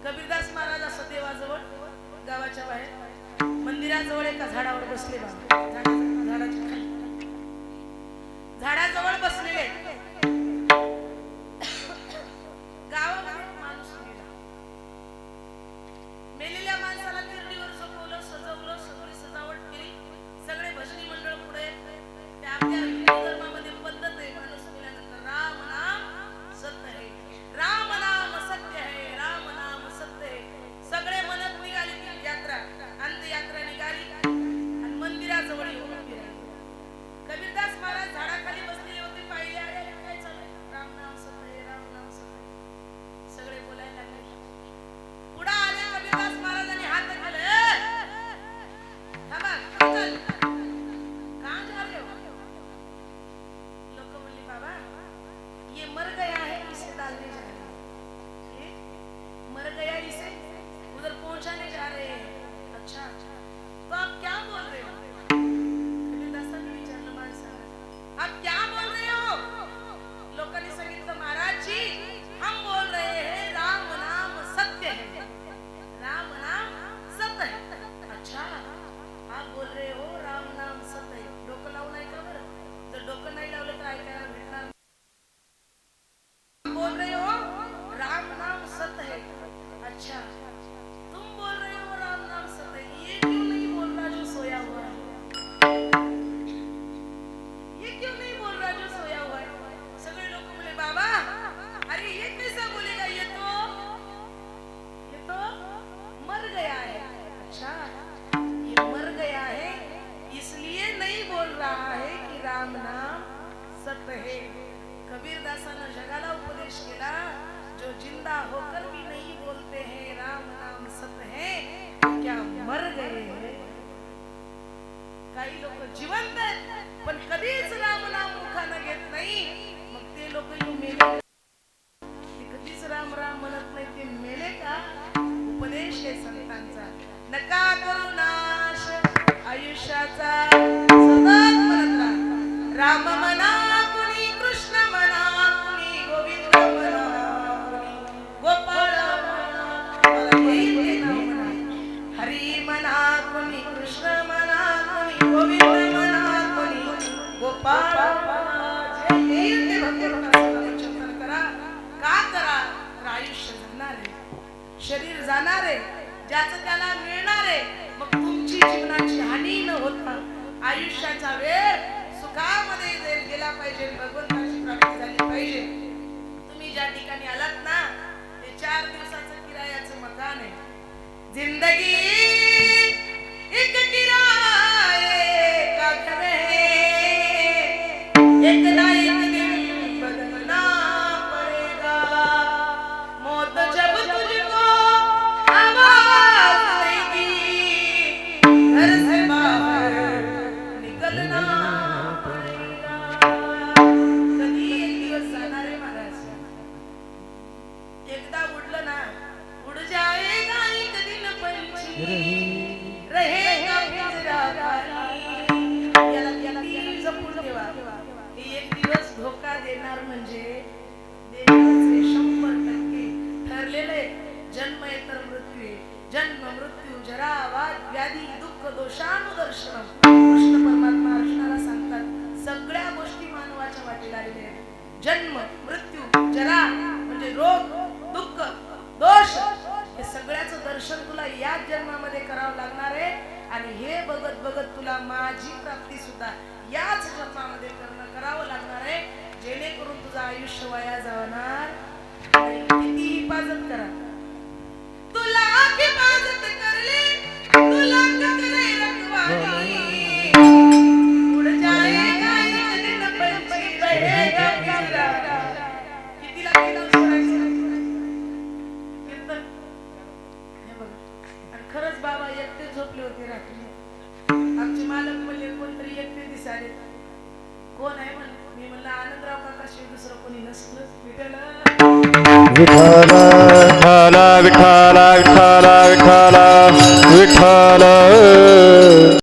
कबीरदास महाराज असं देवाजवळ गावाच्या बाहेर मंदिराजवळ एका झाडावर बसले बा झाडाच्या खाली झाडाजवळ बसलेले गावामध्ये माणूस मेला मेलेल्या माणसाला तिरडीवर झोपवलं सजवलं सगळी सजावट केली सगळे भजनी मंडळ पुढे त्या आपल्या हिंदू धर्मामध्ये पद्धत आहे माणूस मेल्यानंतर राम नाम सत्य है राम नाम सत्य है राम नाम सत्य है सगळे म्हणत निघाली ती यात्रा अंत्ययात्रा निघाली आणि मंदिराजवळ येऊन उभी राहिली कबीरदास महाराज झाडाखाली बसलेले होते पाहिले अरे काय चाललंय राम नाम सत्य है राम नाम सत्य है सगळे बोलायला लागले पुढे आले कबीरदास महाराजांनी हात केले थांबा चल कहां जा रहे हो लोक म्हणले बाबा ये मर गया है इसे डालने जा रहे हैं मर गया इसे उधर पहुंचाने जा रहे हैं अच्छा तो आप क्या बोल रहे हो कबीरदासांनी विचारलं माणसाला आप क्या बोल रहे हो लोकांनी सांगितलं महाराज जी हम बोल रहे हैं राम नाम सत्य है राम नाम सत्य है अच्छा आप बोल रहे हो राम नाम सत्य है डोकं लावून ऐका बरं जर डोकं नाही लावलं तर ऐकायला भेटणार बोल रहे हो राम नाम सत्य है अच्छा तुम बोल रहे हो राम नाम सत्य है ये क्यों नहीं बोल रहा जो सोया हुआ है ये क्यों नहीं बोल रहा जो सोया हुआ है सगळे लोक बोले बाबा अरे ये कैसा बोलेगा ये तो मर गया है अच्छा ये मर गया है इसलिए नहीं बोल रहा है कि राम नाम सत्य है कबीरदासाने जगाला उपदेश केला जो जिंदा होकर भी नहीं बोलते हैं राम नाम सत्य है तो क्या मर गए हैं काही लोक जिवंत आहेत पण कधीच राम नाम मुखाने घेत नाही मग ते लोक मेले ते कधीच राम राम म्हणत नाही ते मेले का उपदेश आहे संतांचा नका करू नाश आयुष्याचा सतत म्हणत राहा राम म्हणा कुणी कृष्ण म्हणा कुणी गोविंद म्हणा गोपाळ म्हणा हरी म्हणा कुणी कृष्ण म्हणा कुणी गोविंद म्हणा कुणी गोपाळ चिंतन करा का करा तर आयुष्य जाणार आहे शरीर जाणार आहे ज्याचं त्याला मिळणार आहे मग तुमची जीवनाची हानी न होता आयुष्याचा वेळ सुखामध्ये गेला पाहिजे भगवंताची प्राप्ती झाली पाहिजे तुम्ही ज्या ठिकाणी आलात ना ते 4 दिवसाचं किरायाचं मकान आहे जिंदगी एक किराए का घर है एक ना एक दिन बदलना पड़ेगा मौत जब तुझको आवाज देगी घर से बाहर निकलना एकदा उडलं ना उड जाएगा एक दिन पंछी येणार म्हणजे देवाचे 100% ठरलेलं आहे. जन्म आहे तर मृत्यू आहे. जन्म मृत्यू जरा वाद व्याधी दुःख दोषानुदर्शन. कृष्ण परमात्मा अर्जुनाला सांगतात सगळ्या गोष्टी मानवाच्या वाटेला आलेल्या आहेत. जन्म मृत्यू जरा म्हणजे रोग दुःख दोष हे सगळ्याचं दर्शन तुला याच जन्मामध्ये करावं लागणार आहे. आणि हे बघत बघत तुला माझी प्राप्ती सुद्धा याच जन्मामध्ये करावं लागणार आहे. जेणेकरून तुझं आयुष्य वाया जाणार नाही. किती हिफाजत करा तुला हिफाजत करले तुला करे रखवाली उड़ जाएगा एक दिन पंछी रहेगा पिंजरा. कितीला केलं सोडायचं कीर्तन हे बघ. आणि खरंच बाबा एकटे झोपले होते रात्री. आमचे मालक म्हणले कोणतरी एकटे दिसाले. कोण आहे म्हण. मी म्हणलं आनंदराव काका शिव दुसरं कोणी नसलं. विठ्ठल विठ्ठल विठ्ठल विठ्ठल विठ्ठल विठ्ठल